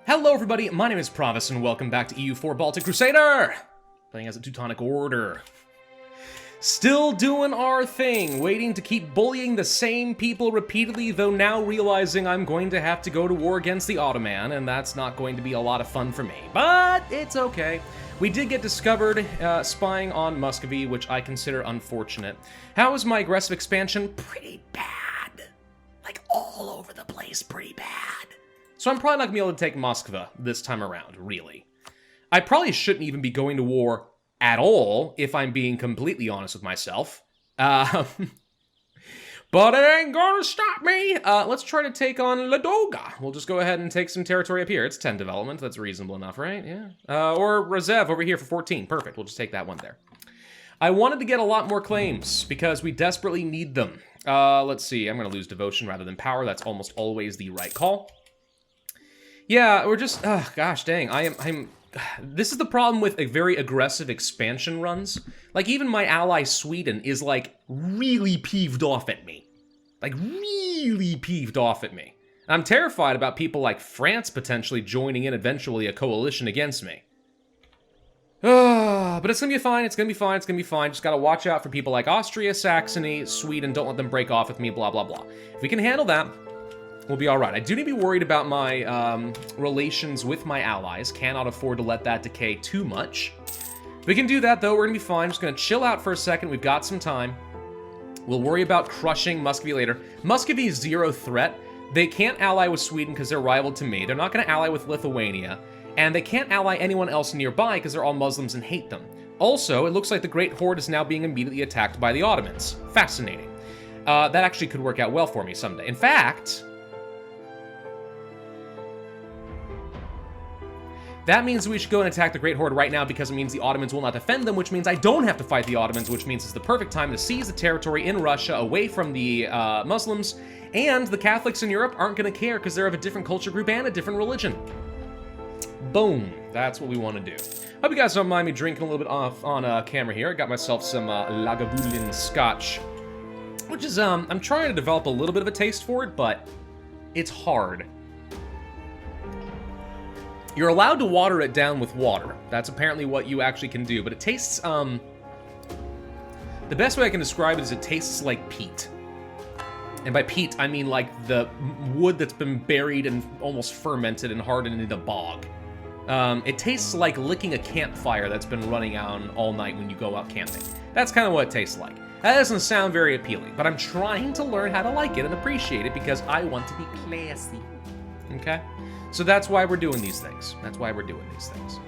Hello everybody, my name is Pravus and welcome back to EU4 Baltic Crusader! Playing as a Teutonic Order. Still doing our thing, waiting to keep bullying the same people repeatedly, though now realizing I'm going to have to go to war against the Ottoman, and that's not going to be a lot of fun for me. But it's okay. We did get discovered spying on Muscovy, which I consider unfortunate. How is my aggressive expansion? Pretty bad. Like all over the place, pretty bad. So I'm probably not going to be able to take Moskva this time around, really. I probably shouldn't even be going to war at all, if I'm being completely honest with myself. But it ain't gonna stop me! Let's try to take on Ladoga. We'll just go ahead and take some territory up here. It's 10 development, that's reasonable enough, right? Yeah. Or Rezev over here for 14. Perfect, we'll just take that one there. I wanted to get a lot more claims, because we desperately need them. Let's see, I'm gonna lose devotion rather than power. That's almost always the right call. Yeah, we're just, gosh dang, this is the problem with a very aggressive expansion runs. Like, even my ally Sweden is, like, really peeved off at me. Like, really peeved off at me. I'm terrified about people like France potentially joining in eventually a coalition against me. But it's gonna be fine, it's gonna be fine, it's gonna be fine. Just gotta watch out for people like Austria, Saxony, Sweden, don't let them break off with me, blah, blah, blah. If we can handle that, we'll be alright. I do need to be worried about my relations with my allies. Cannot afford to let that decay too much. We can do that, though. We're going to be fine. Just going to chill out for a second. We've got some time. We'll worry about crushing Muscovy later. Muscovy is zero threat. They can't ally with Sweden because they're rival to me. They're not going to ally with Lithuania. And they can't ally anyone else nearby because they're all Muslims and hate them. Also, it looks like the Great Horde is now being immediately attacked by the Ottomans. Fascinating. That actually could work out well for me someday. In fact, that means we should go and attack the Great Horde right now because it means the Ottomans will not defend them, which means I don't have to fight the Ottomans, which means it's the perfect time to seize the territory in Russia away from the Muslims, and the Catholics in Europe aren't going to care because they're of a different culture group and a different religion. Boom. That's what we want to do. Hope you guys don't mind me drinking a little bit off on camera here. I got myself some Lagavulin Scotch, which is, I'm trying to develop a little bit of a taste for it, but it's hard. You're allowed to water it down with water. That's apparently what you actually can do, but it tastes, the best way I can describe it is it tastes like peat. And by peat, I mean like the wood that's been buried and almost fermented and hardened into bog. It tastes like licking a campfire that's been running on all night when you go out camping. That's kind of what it tastes like. That doesn't sound very appealing, but I'm trying to learn how to like it and appreciate it because I want to be classy. Okay? So that's why we're doing these things. That's why we're doing these things.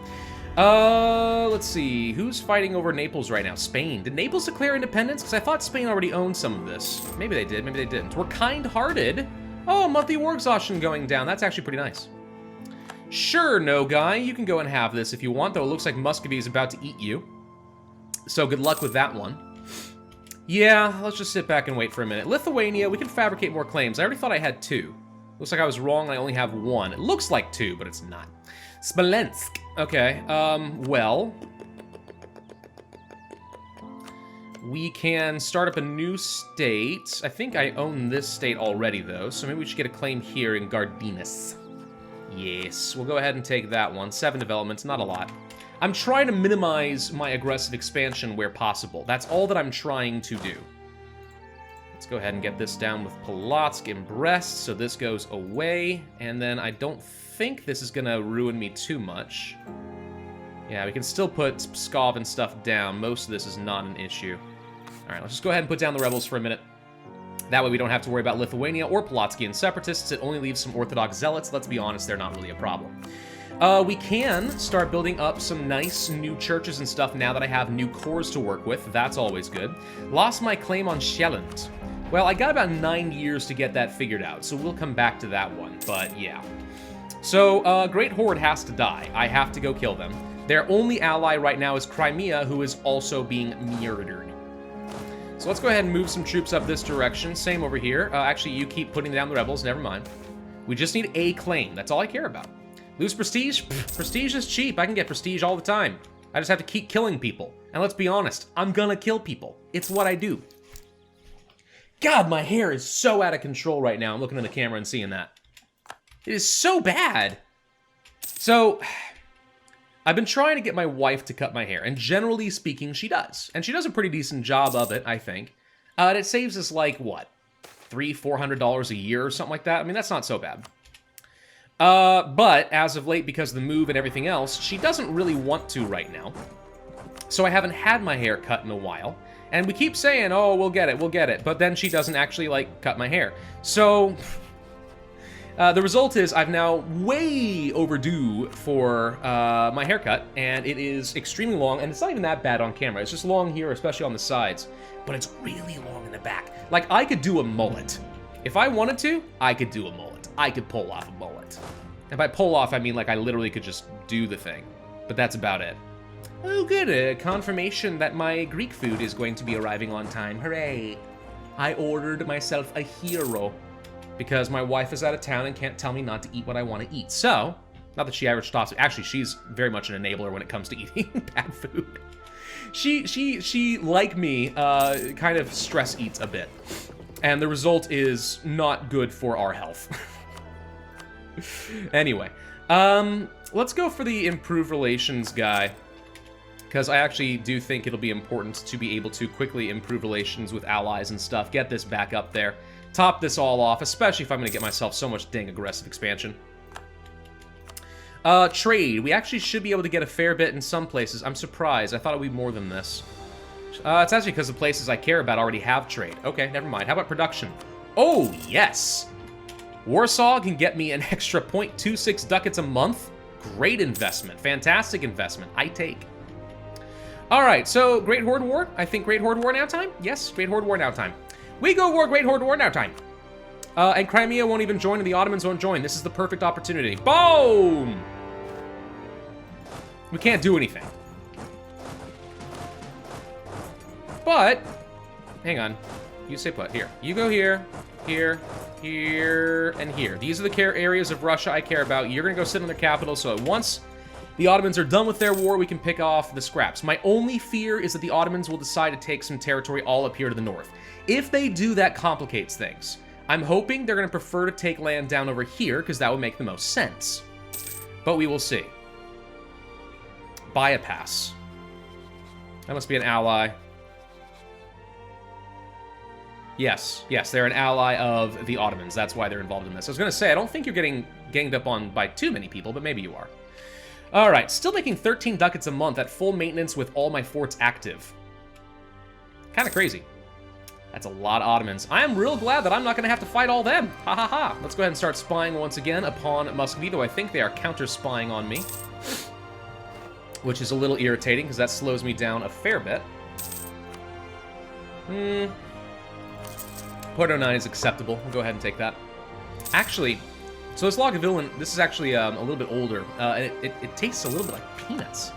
Let's see. Who's fighting over Naples right now? Spain. Did Naples declare independence? Because I thought Spain already owned some of this. Maybe they did, maybe they didn't. We're kind-hearted. Oh, monthly war exhaustion going down. That's actually pretty nice. Sure, no guy. You can go and have this if you want, though it looks like Muscovy is about to eat you. So good luck with that one. Yeah, let's just sit back and wait for a minute. Lithuania, we can fabricate more claims. I already thought I had 2. Looks like I was wrong, I only have 1. It looks like 2, but it's not. Smolensk. Okay, well, we can start up a new state. I think I own this state already, though, so maybe we should get a claim here in Gardinus. Yes, we'll go ahead and take that one. 7 developments, not a lot. I'm trying to minimize my aggressive expansion where possible. That's all that I'm trying to do. Let's go ahead and get this down with Polotsk and Brest, so this goes away, and then I don't think this is gonna ruin me too much. Yeah, we can still put Pskov and stuff down. Most of this is not an issue. Alright, let's just go ahead and put down the rebels for a minute. That way we don't have to worry about Lithuania or Polotskian separatists. It only leaves some Orthodox zealots. Let's be honest, they're not really a problem. We can start building up some nice new churches and stuff now that I have new cores to work with. That's always good. Lost my claim on Shelland. Well, I got about 9 years to get that figured out, so we'll come back to that one, but yeah. So, Great Horde has to die. I have to go kill them. Their only ally right now is Crimea, who is also being murdered. So let's go ahead and move some troops up this direction. Same over here. Actually, you keep putting down the rebels, never mind. We just need a claim. That's all I care about. Lose prestige? Pfft, prestige is cheap. I can get prestige all the time. I just have to keep killing people. And let's be honest, I'm gonna kill people. It's what I do. God, my hair is so out of control right now. I'm looking in the camera and seeing that. It is so bad. So, I've been trying to get my wife to cut my hair, and generally speaking, she does. And she does a pretty decent job of it, I think. And it saves us, like, what? $300-400 a year or something like that? I mean, that's not so bad. But, as of late, because of the move and everything else, she doesn't really want to right now. So I haven't had my hair cut in a while. And we keep saying, oh, we'll get it. But then she doesn't actually, like, cut my hair. So, the result is I'm now way overdue for my haircut. And it is extremely long. And it's not even that bad on camera. It's just long here, especially on the sides. But it's really long in the back. Like, I could do a mullet. If I wanted to, I could do a mullet. I could pull off a mullet. And by pull off, I mean, like, I literally could just do the thing. But that's about it. Oh, good. A confirmation that my Greek food is going to be arriving on time. Hooray. I ordered myself a hero because my wife is out of town and can't tell me not to eat what I want to eat. So, not that she ever stops. Actually, she's very much an enabler when it comes to eating bad food. She like me, kind of stress eats a bit. And the result is not good for our health. Anyway, let's go for the improved relations guy. Because I actually do think it'll be important to be able to quickly improve relations with allies and stuff. Get this back up there. Top this all off, especially if I'm going to get myself so much dang aggressive expansion. Trade. We actually should be able to get a fair bit in some places. I'm surprised. I thought it would be more than this. It's actually because the places I care about already have trade. Okay, never mind. How about production? Oh, yes! Warsaw can get me an extra 0.26 ducats a month. Great investment. Fantastic investment. I take. Alright, so Great Horde War. I think Great Horde War now time? Yes, Great Horde War now time. We go war, Great Horde War now time. And Crimea won't even join and the Ottomans won't join. This is the perfect opportunity. Boom! We can't do anything. But, hang on. You stay put. Here. You go here, here, here, and here. These are the areas of Russia I care about. You're going to go sit in their capital, so once the Ottomans are done with their war, we can pick off the scraps. My only fear is that the Ottomans will decide to take some territory all up here to the north. If they do, that complicates things. I'm hoping they're going to prefer to take land down over here, because that would make the most sense. But we will see. Buy a pass. That must be an ally. Yes, they're an ally of the Ottomans. That's why they're involved in this. I was going to say, I don't think you're getting ganged up on by too many people, but maybe you are. Alright, still making 13 ducats a month at full maintenance with all my forts active. Kind of crazy. That's a lot of Ottomans. I am real glad that I'm not going to have to fight all them. Ha ha ha. Let's go ahead and start spying once again upon Muscovy, though I think they are counter-spying on me. Which is a little irritating, because that slows me down a fair bit. Porto 9 is acceptable. We'll go ahead and take that. Actually, so this Lagavulin, this is actually a little bit older. It tastes a little bit like peanuts.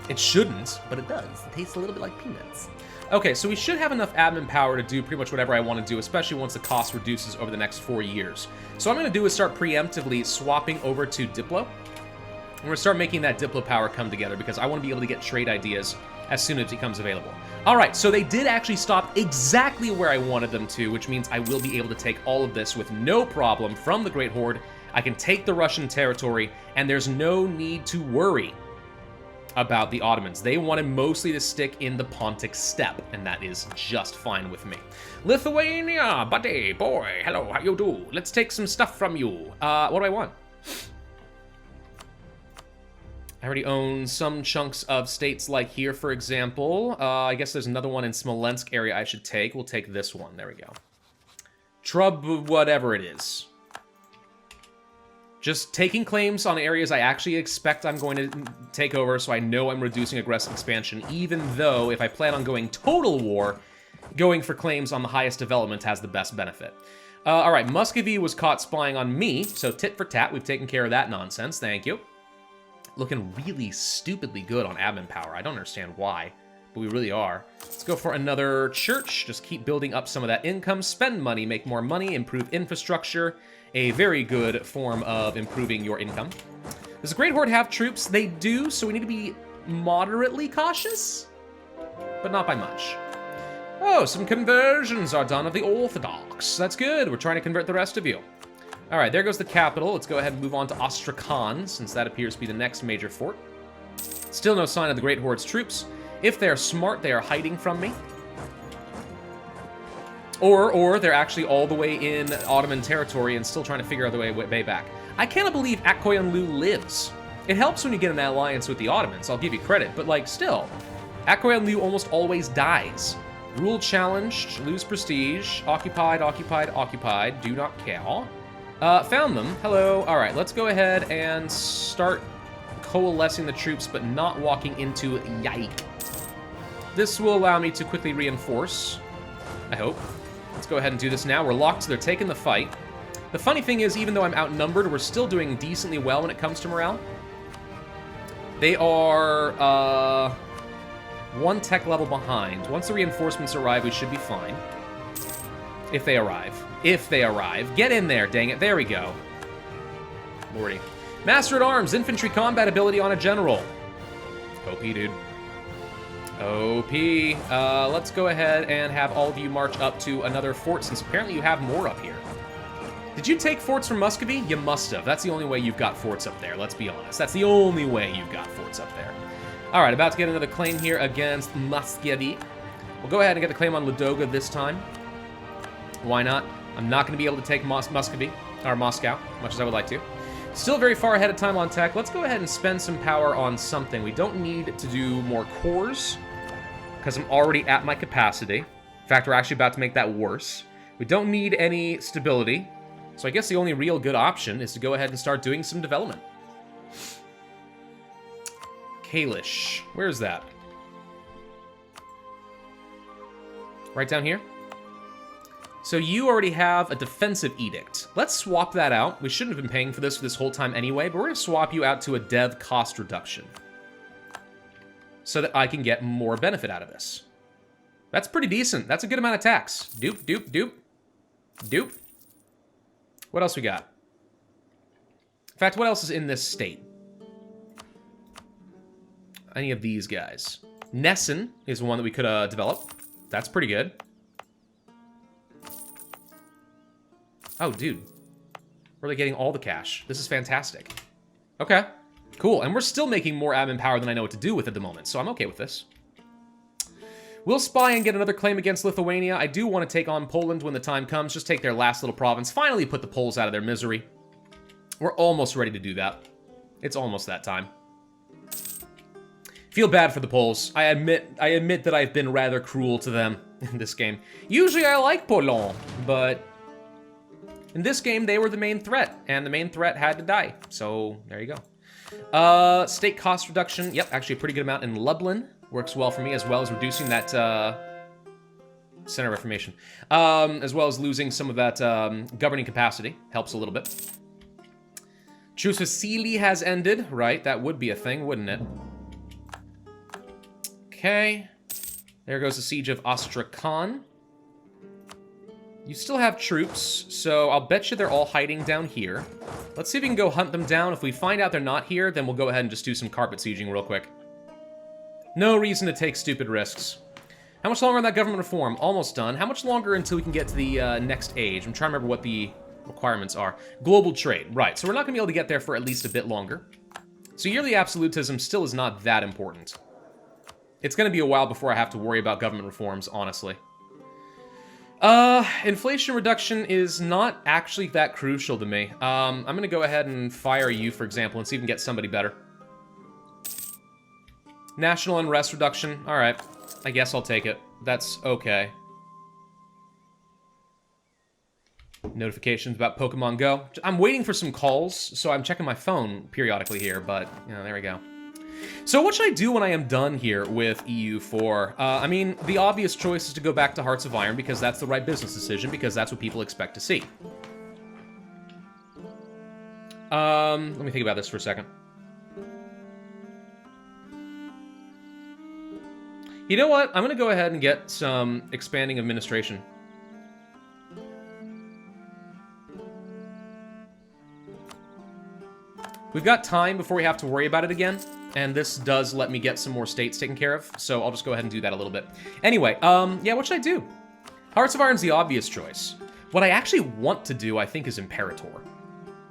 It shouldn't, but it does. It tastes a little bit like peanuts. Okay, so we should have enough admin power to do pretty much whatever I want to do, especially once the cost reduces over the next 4 years. So what I'm going to do is start preemptively swapping over to Diplo. I'm going to start making that Diplo power come together because I want to be able to get trade ideas as soon as it becomes available. Alright, so they did actually stop exactly where I wanted them to, which means I will be able to take all of this with no problem from the Great Horde. I can take the Russian territory, and there's no need to worry about the Ottomans. They wanted mostly to stick in the Pontic steppe, and that is just fine with me. Lithuania, buddy, boy, hello, how you do? Let's take some stuff from you. What do I want? I already own some chunks of states like here, for example. I guess there's another one in Smolensk area I should take. We'll take this one. There we go. Trub, whatever it is. Just taking claims on areas I actually expect I'm going to take over, so I know I'm reducing aggressive expansion, even though if I plan on going total war, going for claims on the highest development has the best benefit. Alright, Muscovy was caught spying on me, so tit for tat, we've taken care of that nonsense, thank you. Looking really stupidly good on admin power. I don't understand why, but we really are. Let's go for another church. Just keep building up some of that income. Spend money, make more money, improve infrastructure. A very good form of improving your income. Does the Great Horde have troops? They do, so we need to be moderately cautious, but not by much. Oh, some conversions are done of the Orthodox. That's good. We're trying to convert the rest of you. All right, there goes the capital. Let's go ahead and move on to Astrakhan, since that appears to be the next major fort. Still no sign of the Great Horde's troops. If they're smart, they are hiding from me. Or they're actually all the way in Ottoman territory and still trying to figure out the way back. I cannot believe Akkoyunlu lives. It helps when you get an alliance with the Ottomans, I'll give you credit, but like, still. Akkoyunlu almost always dies. Rule challenged, lose prestige, occupied, occupied, occupied, do not care. Found them, hello. All right, let's go ahead and start coalescing the troops, but not walking into Yike. This will allow me to quickly reinforce, I hope. Let's go ahead and do this now. We're locked, so they're taking the fight. The funny thing is, even though I'm outnumbered, we're still doing decently well when it comes to morale. They are, one tech level behind. Once the reinforcements arrive, we should be fine. If they arrive. If they arrive. Get in there, dang it. There we go. Lordy. Master-at-Arms, infantry combat ability on a general. OP, dude. OP. Let's go ahead and have all of you march up to another fort, since apparently you have more up here. Did you take forts from Muscovy? You must have. That's the only way you've got forts up there, let's be honest. That's the only way you've got forts up there. All right, about to get another claim here against Muscovy. We'll go ahead and get the claim on Ladoga this time. Why not? I'm not going to be able to take Muscovy, or Moscow, much as I would like to. Still very far ahead of time on tech. Let's go ahead and spend some power on something. We don't need to do more cores, because I'm already at my capacity. In fact, we're actually about to make that worse. We don't need any stability, so I guess the only real good option is to go ahead and start doing some development. Kalish. Where's that? Right down here? So you already have a defensive edict. Let's swap that out. We shouldn't have been paying for this whole time anyway, but we're going to swap you out to a dev cost reduction, so that I can get more benefit out of this. That's pretty decent. That's a good amount of tax. Doop, doop, doop. Doop. What else we got? In fact, what else is in this state? Any of these guys. Nessen is one that we could develop. That's pretty good. Oh, dude. We're like getting all the cash. This is fantastic. Okay. Cool. And we're still making more admin power than I know what to do with at the moment, so I'm okay with this. We'll spy and get another claim against Lithuania. I do want to take on Poland when the time comes. Just take their last little province. Finally put the Poles out of their misery. We're almost ready to do that. It's almost that time. Feel bad for the Poles. I admit that I've been rather cruel to them in this game. Usually I like Poland, but in this game they were the main threat, and the main threat had to die. So there you go. State cost reduction. Yep, actually a pretty good amount in Lublin. Works well for me, as well as reducing that Center of Reformation. As well as losing some of that governing capacity. Helps a little bit. Truce with Sealy has ended. Right, that would be a thing, wouldn't it? Okay. There goes the siege of Astrakhan. You still have troops, so I'll bet you they're all hiding down here. Let's see if we can go hunt them down. If we find out they're not here, then we'll go ahead and just do some carpet sieging real quick. No reason to take stupid risks. How much longer on that government reform? Almost done. How much longer until we can get to the next age? I'm trying to remember what the requirements are. Global trade. Right, so we're not going to be able to get there for at least a bit longer. So yearly absolutism still is not that important. It's going to be a while before I have to worry about government reforms, honestly. Inflation reduction is not actually that crucial to me. I'm going to go ahead and fire you, for example, and see if we can get somebody better. National unrest reduction. All right. I guess I'll take it. That's okay. Notifications about Pokemon Go. I'm waiting for some calls, so I'm checking my phone periodically here, but, you know, there we go. So what should I do when I am done here with EU4? I mean, the obvious choice is to go back to Hearts of Iron, because that's the right business decision, because that's what people expect to see. Let me think about this for a second. You know what? I'm going to go ahead and get some expanding administration. We've got time before we have to worry about it again, and this does let me get some more states taken care of, so I'll just go ahead and do that a little bit. Anyway, yeah, what should I do? Hearts of Iron's the obvious choice. What I actually want to do, I think, is Imperator.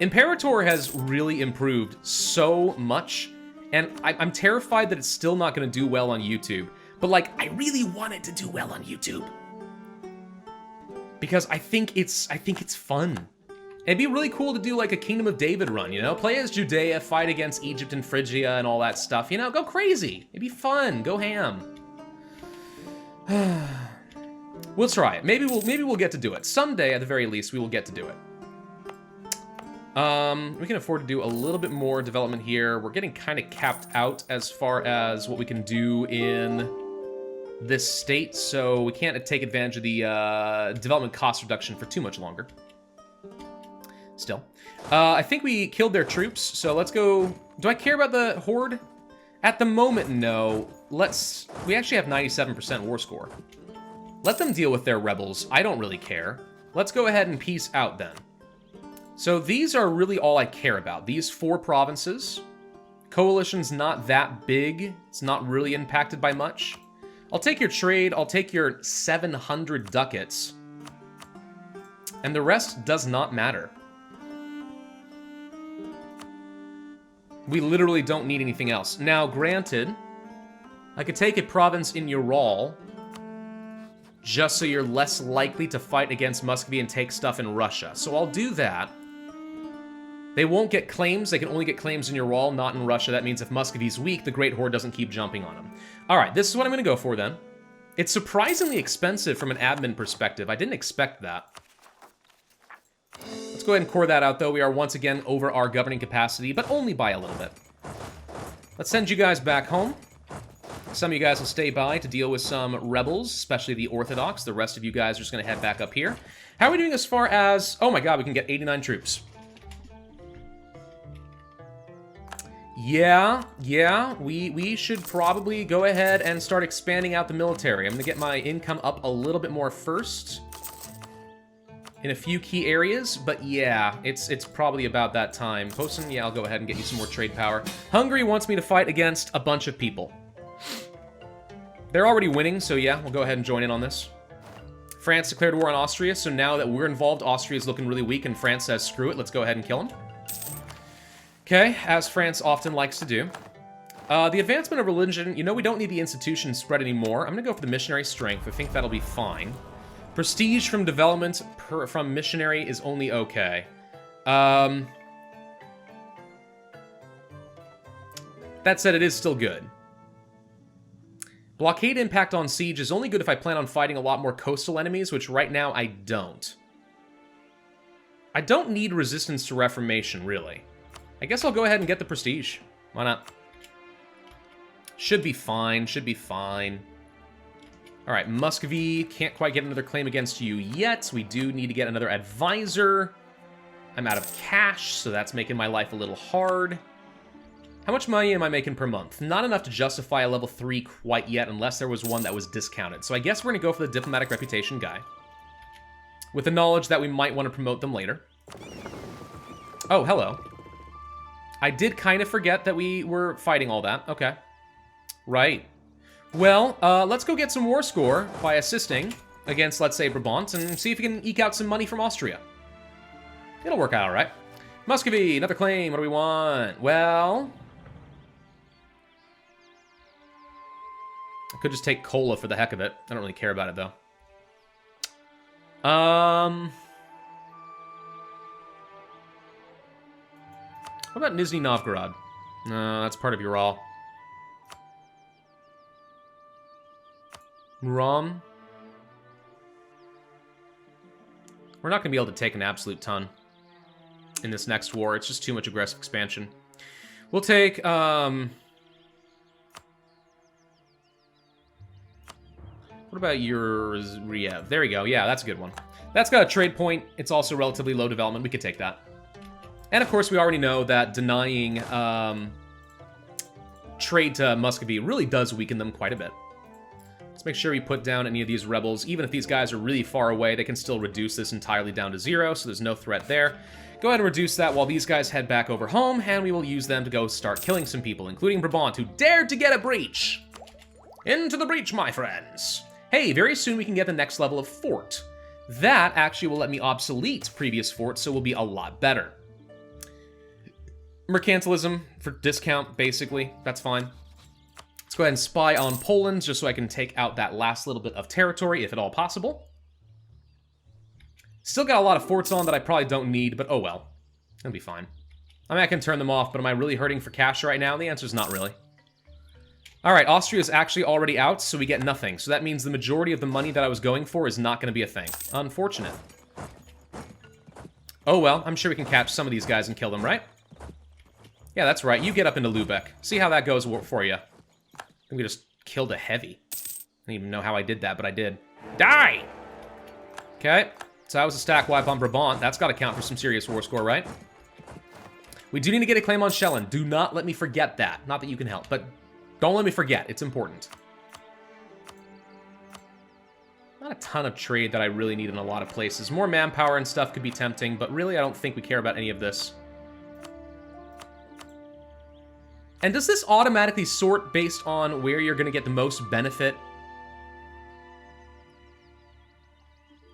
Imperator has really improved so much, and I'm terrified that it's still not going to do well on YouTube. But, like, I really want it to do well on YouTube. Because I think it's fun. It'd be really cool to do, like, a Kingdom of David run, you know? Play as Judea, fight against Egypt and Phrygia and all that stuff, you know? Go crazy. It'd be fun. Go ham. We'll try it. Maybe we'll get to do it. Someday, at the very least, we will get to do it. We can afford to do a little bit more development here. We're getting kind of capped out as far as what we can do in this state, so we can't take advantage of the development cost reduction for too much longer. Still. I think we killed their troops, so let's go... Do I care about the Horde? At the moment, no. We actually have 97% war score. Let them deal with their rebels. I don't really care. Let's go ahead and peace out then. So these are really all I care about. These 4 provinces. Coalition's not that big. It's not really impacted by much. I'll take your trade. I'll take your 700 ducats. And the rest does not matter. We literally don't need anything else. Now, granted, I could take a province in Ural, just so you're less likely to fight against Muscovy and take stuff in Russia. So I'll do that. They won't get claims. They can only get claims in Ural, not in Russia. That means if Muscovy's weak, the Great Horde doesn't keep jumping on them. All right, this is what I'm going to go for then. It's surprisingly expensive from an admin perspective. I didn't expect that. Let's go ahead and core that out, though. We are once again over our governing capacity, but only by a little bit. Let's send you guys back home. Some of you guys will stay by to deal with some rebels, especially the Orthodox. The rest of you guys are just going to head back up here. How are we doing as far as... Oh my god, we can get 89 troops. Yeah, we should probably go ahead and start expanding out the military. I'm going to get my income up a little bit more first in a few key areas, but yeah, it's probably about that time. Posen, yeah, I'll go ahead and get you some more trade power. Hungary wants me to fight against a bunch of people. They're already winning, so yeah, we'll go ahead and join in on this. France declared war on Austria, so now that we're involved, Austria's looking really weak, and France says, screw it, let's go ahead and kill them. Okay, as France often likes to do. The advancement of religion, you know, we don't need the institution spread anymore. I'm going to go for the missionary strength. I think that'll be fine. Prestige from development from missionary is only okay. That said, it is still good. Blockade impact on siege is only good if I plan on fighting a lot more coastal enemies, which right now I don't. I don't need resistance to reformation, really. I guess I'll go ahead and get the prestige. Why not? Should be fine, should be fine. All right, Muscovy, can't quite get another claim against you yet. We do need to get another advisor. I'm out of cash, so that's making my life a little hard. How much money am I making per month? Not enough to justify a level 3 quite yet, unless there was one that was discounted. So I guess we're gonna go for the diplomatic reputation guy, with the knowledge that we might want to promote them later. Oh, hello. I did kind of forget that we were fighting all that. Okay. Right. Well, let's go get some war score by assisting against, let's say, Brabant, and see if we can eke out some money from Austria. It'll work out all right. Muscovy, another claim. What do we want? Well, I could just take Kola for the heck of it. I don't really care about it, though. What about Nizhny Novgorod? No, that's part of Ural. Murom. We're not going to be able to take an absolute ton in this next war. It's just too much aggressive expansion. We'll take, what about yours? Yeah, there we go. Yeah, that's a good one. That's got a trade point. It's also relatively low development. We could take that. And of course, we already know that denying trade to Muscovy really does weaken them quite a bit. Let's make sure we put down any of these rebels. Even if these guys are really far away, they can still reduce this entirely down to 0, so there's no threat there. Go ahead and reduce that while these guys head back over home, and we will use them to go start killing some people, including Brabant, who dared to get a breach. Into the breach, my friends. Hey, very soon we can get the next level of fort. That actually will let me obsolete previous forts, so will be a lot better. mercantilism for discount, basically. That's fine. Let's go ahead and spy on Poland, just so I can take out that last little bit of territory, if at all possible. Still got a lot of forts on that I probably don't need, but oh well. It'll be fine. I mean, I can turn them off, but am I really hurting for cash right now? The answer is not really. Alright, Austria is actually already out, so we get nothing. So that means the majority of the money that I was going for is not going to be a thing. Unfortunate. Oh well, I'm sure we can catch some of these guys and kill them, right? Yeah, that's right. You get up into Lubeck. See how that goes for you. I think we just killed a heavy. I don't even know how I did that, but I did. Die! Okay, so that was a stack wipe on Brabant. That's got to count for some serious war score, right? We do need to get a claim on Schellen. Do not let me forget that. Not that you can help, but don't let me forget. It's important. Not a ton of trade that I really need in a lot of places. More manpower and stuff could be tempting, but really I don't think we care about any of this. And does this automatically sort based on where you're going to get the most benefit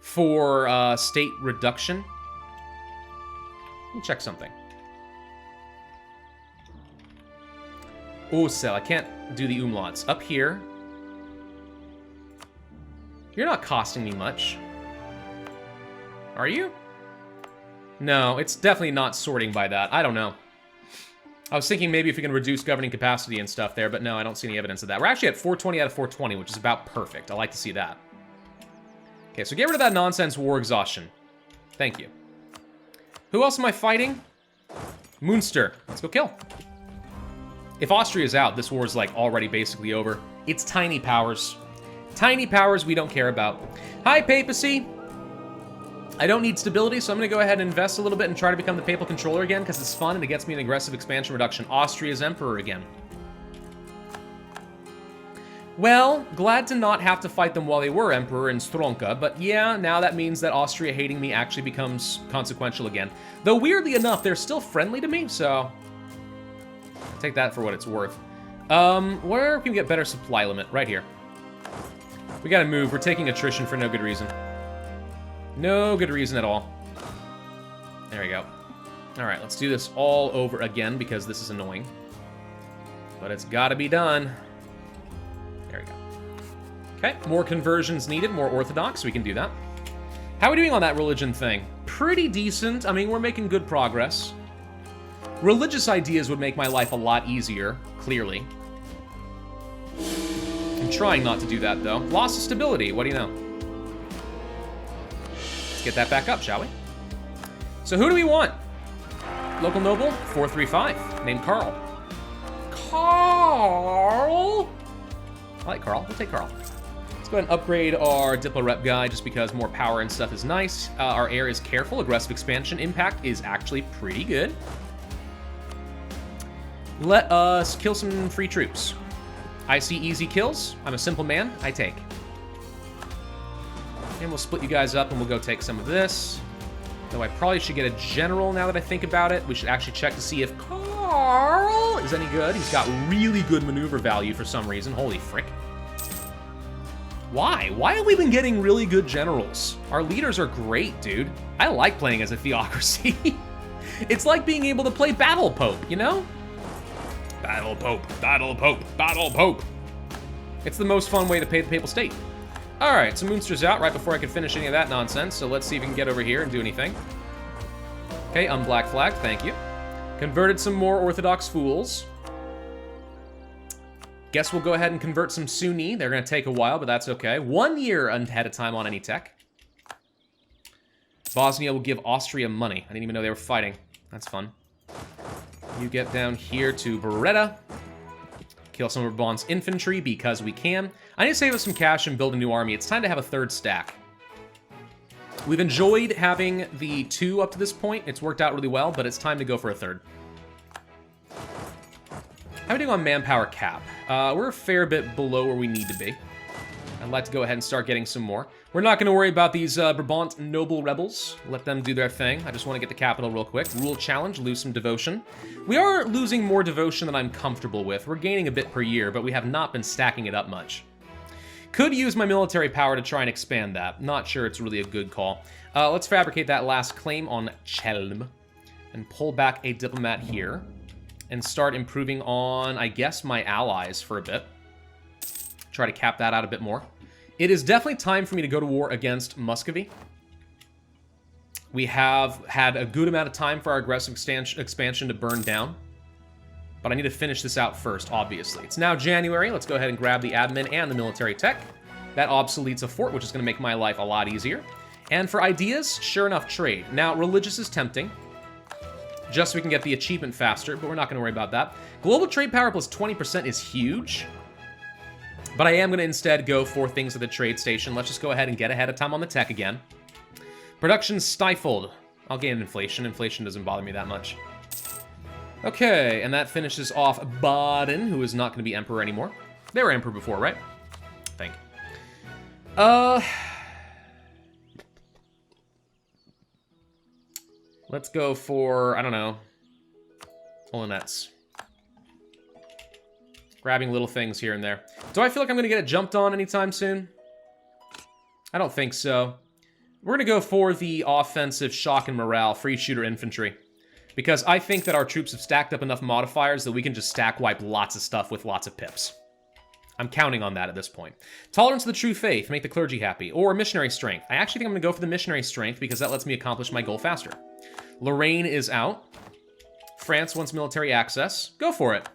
for state reduction? Let me check something. Oh, so I can't do the umlauts. Up here. You're not costing me much. Are you? No, it's definitely not sorting by that. I don't know. I was thinking maybe if we can reduce governing capacity and stuff there, but no, I don't see any evidence of that. We're actually at 420 out of 420, which is about perfect. I like to see that. Okay, so get rid of that nonsense war exhaustion. Thank you. Who else am I fighting? Munster. Let's go kill. If Austria's out, this war is like already basically over. It's tiny powers. Tiny powers we don't care about. Hi, papacy. I don't need stability, so I'm going to go ahead and invest a little bit and try to become the papal controller again, because it's fun and it gets me an aggressive expansion reduction. Austria's emperor again. Well, glad to not have to fight them while they were emperor in Stronka, but yeah, now that means that Austria hating me actually becomes consequential again. Though weirdly enough, they're still friendly to me, so take that for what it's worth. Where can we get better supply limit? Right here. We gotta move. We're taking attrition for no good reason. No good reason at all. There we go. Alright, let's do this all over again because this is annoying. But it's gotta be done. There we go. Okay, more conversions needed, more Orthodox, we can do that. How are we doing on that religion thing? Pretty decent. I mean, we're making good progress. Religious ideas would make my life a lot easier, clearly. I'm trying not to do that, though. Loss of stability, what do you know? Let's get that back up, shall we? So who do we want? Local noble, 435, named Carl. Carl? I like Carl, we'll take Carl. Let's go ahead and upgrade our Diplo Rep guy, just because more power and stuff is nice. Our heir is careful, aggressive expansion impact is actually pretty good. Let us kill some free troops. I see easy kills. I'm a simple man. I take. And we'll split you guys up and we'll go take some of this. Though I probably should get a general now that I think about it. We should actually check to see if Carl is any good. He's got really good maneuver value for some reason. Holy frick. Why? Why have we been getting really good generals? Our leaders are great, dude. I like playing as a theocracy. It's like being able to play Battle Pope, you know? Battle Pope, Battle Pope, Battle Pope. It's the most fun way to pay the Papal State. All right, so Munster's out right before I could finish any of that nonsense, so let's see if we can get over here and do anything. Okay, unblack flag, thank you. Converted some more Orthodox fools. Guess we'll go ahead and convert some Sunni. They're going to take a while, but that's okay. 1 year ahead of time on any tech. Bosnia will give Austria money. I didn't even know they were fighting. That's fun. You get down here to Beretta. Kill some of Bond's infantry because we can. I need to save up some cash and build a new army. It's time to have a third stack. We've enjoyed having the 2 up to this point. It's worked out really well, but it's time to go for a third. How are we doing on manpower cap? We're a fair bit below where we need to be. I'd like to go ahead and start getting some more. We're not going to worry about these Brabant noble rebels. Let them do their thing. I just want to get the capital real quick. Rule challenge, lose some devotion. We are losing more devotion than I'm comfortable with. We're gaining a bit per year, but we have not been stacking it up much. Could use my military power to try and expand that. Not sure it's really a good call. Let's fabricate that last claim on Chelm and pull back a diplomat here. and start improving on, I guess, my allies for a bit. Try to cap that out a bit more. It is definitely time for me to go to war against Muscovy. We have had a good amount of time for our aggressive expansion to burn down. But I need to finish this out first, obviously. It's now January. Let's go ahead and grab the admin and the military tech. That obsoletes a fort, which is going to make my life a lot easier. And for ideas, sure enough, trade. Now, religious is tempting, just so we can get the achievement faster, but we're not going to worry about that. Global trade power plus 20% is huge, but I am going to instead go for things at the trade station. Let's just go ahead and get ahead of time on the tech again. Production stifled. I'll gain inflation. Inflation doesn't bother me that much. Okay, and that finishes off Baden, who is not going to be emperor anymore. They were emperor before, right? I think. Let's go for, I don't know, Olonets. Grabbing little things here and there. Do I feel like I'm going to get it jumped on anytime soon? I don't think so. We're going to go for the offensive shock and morale, free shooter infantry. Because I think that our troops have stacked up enough modifiers that we can just stack wipe lots of stuff with lots of pips. I'm counting on that at this point. Tolerance of the true faith, make the clergy happy. Or missionary strength. I actually think I'm going to go for the missionary strength because that lets me accomplish my goal faster. Lorraine is out. France wants military access. Go for it.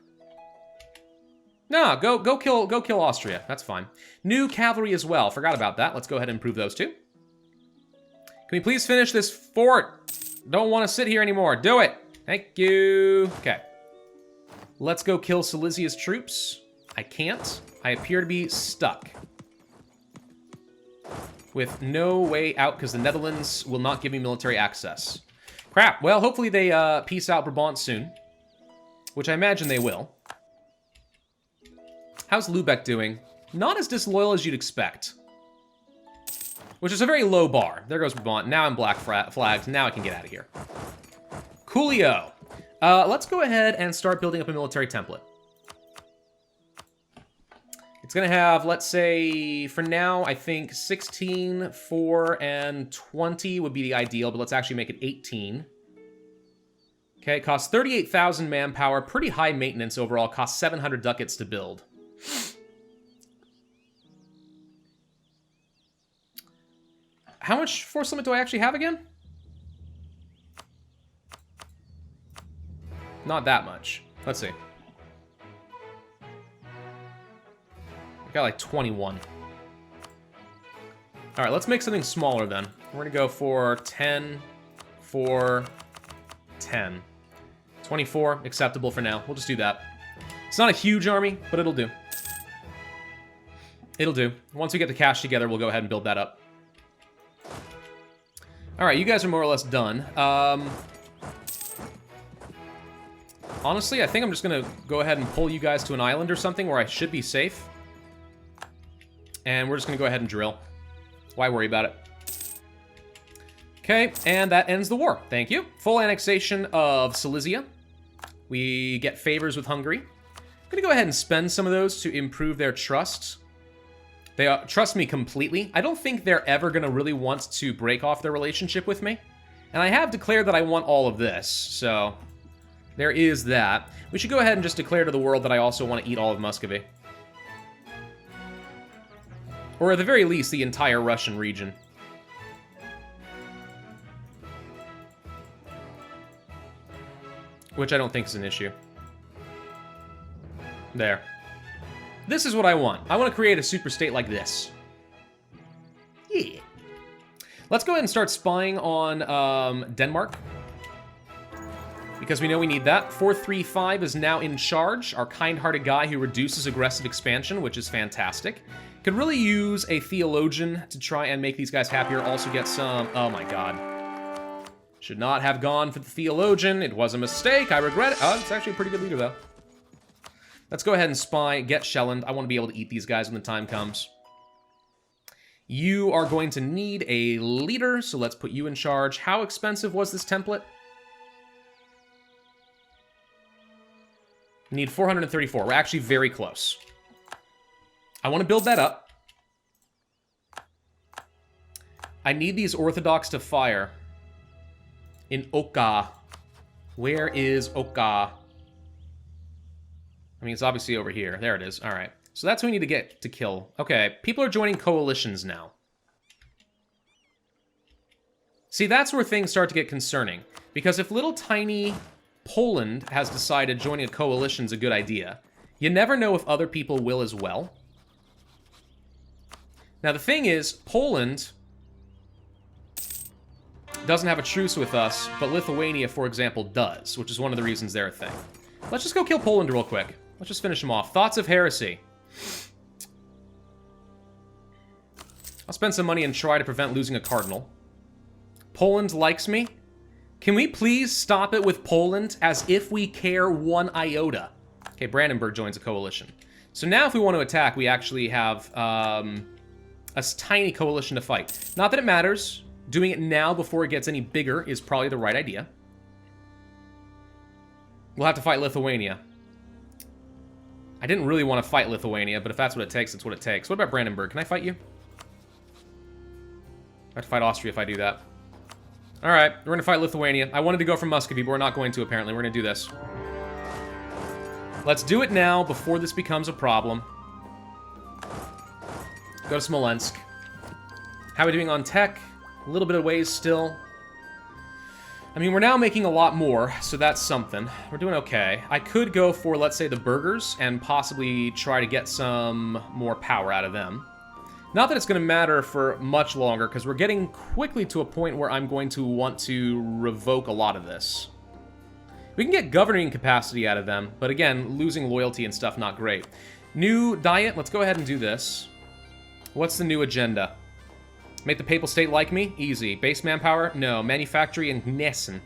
No, go kill Austria. That's fine. New cavalry as well. Forgot about that. Let's go ahead and improve those two. Can we please finish this fort? Don't want to sit here anymore. Do it. Thank you. Okay. Let's go kill Silesia's troops. I can't. I appear to be stuck. With no way out because the Netherlands will not give me military access. Crap. Well, hopefully they peace out Brabant soon. Which I imagine they will. How's Lubeck doing? Not as disloyal as you'd expect. Which is a very low bar. There goes Brabant. Now I'm black flagged. Now I can get out of here. Coolio. Let's go ahead and start building up a military template. It's going to have, let's say, for now, I think 16, 4, and 20 would be the ideal, but let's actually make it 18. Okay, it costs 38,000 manpower, pretty high maintenance overall, costs 700 ducats to build. How much force limit do I actually have again? Not that much. Let's see. I got like 21. All right, let's make something smaller then. We're gonna go for 10, 4, 10. 24, acceptable for now. We'll just do that. It's not a huge army, but it'll do. It'll do. Once we get the cash together, we'll go ahead and build that up. All right, you guys are more or less done. Honestly, I think I'm just going to go ahead and pull you guys to an island or something where I should be safe. And we're just going to go ahead and drill. Why worry about it? Okay, and that ends the war. Thank you. Full annexation of Silesia. We get favors with Hungary. I'm going to go ahead and spend some of those to improve their trust. They trust me completely. I don't think they're ever going to really want to break off their relationship with me. And I have declared that I want all of this, so there is that. We should go ahead and just declare to the world that I also want to eat all of Muscovy. Or at the very least, the entire Russian region. Which I don't think is an issue. There. This is what I want. I want to create a super state like this. Yeah. Let's go ahead and start spying on Denmark. Because we know we need that. 435 is now in charge. Our kind-hearted guy who reduces aggressive expansion, which is fantastic. Could really use a theologian to try and make these guys happier. Also get some... Oh my god. Should not have gone for the theologian. It was a mistake. I regret it. Oh, it's actually a pretty good leader, though. Let's go ahead and spy, get Shelland. I want to be able to eat these guys when the time comes. You are going to need a leader, so let's put you in charge. How expensive was this template? Need 434. We're actually very close. I want to build that up. I need these Orthodox to fire. In Oka. Where is Oka? I mean, it's obviously over here. There it is. All right. So that's who we need to get to kill. Okay, people are joining coalitions now. See, that's where things start to get concerning. Because if little tiny Poland has decided joining a coalition's a good idea, you never know if other people will as well. Now, the thing is, Poland doesn't have a truce with us, but Lithuania, for example, does, which is one of the reasons they're a thing. Let's just go kill Poland real quick. Let's just finish them off. Thoughts of heresy. I'll spend some money and try to prevent losing a cardinal. Poland likes me. Can we please stop it with Poland as if we care one iota? Okay, Brandenburg joins a coalition. So now if we want to attack, we actually have a tiny coalition to fight. Not that it matters. Doing it now before it gets any bigger is probably the right idea. We'll have to fight Lithuania. I didn't really want to fight Lithuania, but if that's what it takes, it's what it takes. What about Brandenburg? Can I fight you? I have to fight Austria if I do that. Alright, we're going to fight Lithuania. I wanted to go for Muscovy, but we're not going to, apparently. We're going to do this. Let's do it now, before this becomes a problem. Go to Smolensk. How are we doing on tech? A little bit of ways still. I mean, we're now making a lot more, so that's something. We're doing okay. I could go for, let's say, the burghers, and possibly try to get some more power out of them. Not that it's going to matter for much longer, because we're getting quickly to a point where I'm going to want to revoke a lot of this. We can get governing capacity out of them, but again, losing loyalty and stuff, not great. New diet, let's go ahead and do this. What's the new agenda? Make the Papal State like me? Easy. Base manpower? No. Manufactory and Gnessen.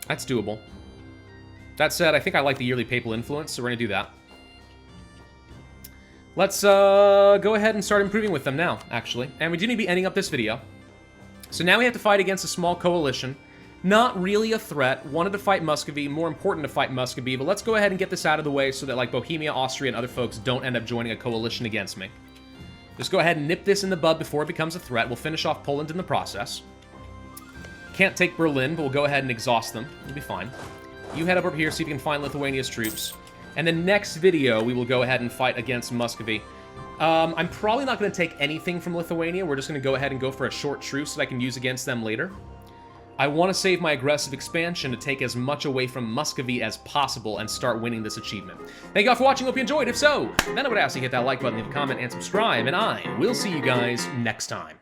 That's doable. That said, I think I like the yearly Papal influence, so we're going to do that. Let's go ahead and start improving with them now, actually. And we do need to be ending up this video. So now we have to fight against a small coalition. Not really a threat. Wanted to fight Muscovy. More important to fight Muscovy. But let's go ahead and get this out of the way so that, like, Bohemia, Austria, and other folks don't end up joining a coalition against me. Just go ahead and nip this in the bud before it becomes a threat. We'll finish off Poland in the process. Can't take Berlin, but we'll go ahead and exhaust them. We'll be fine. You head up over here, see if you can find Lithuania's troops. And then next video, we will go ahead and fight against Muscovy. I'm probably not going to take anything from Lithuania. We're just going to go ahead and go for a short truce that I can use against them later. I want to save my aggressive expansion to take as much away from Muscovy as possible and start winning this achievement. Thank you all for watching. Hope you enjoyed. If so, then I would ask you to hit that like button, leave a comment, and subscribe. And I will see you guys next time.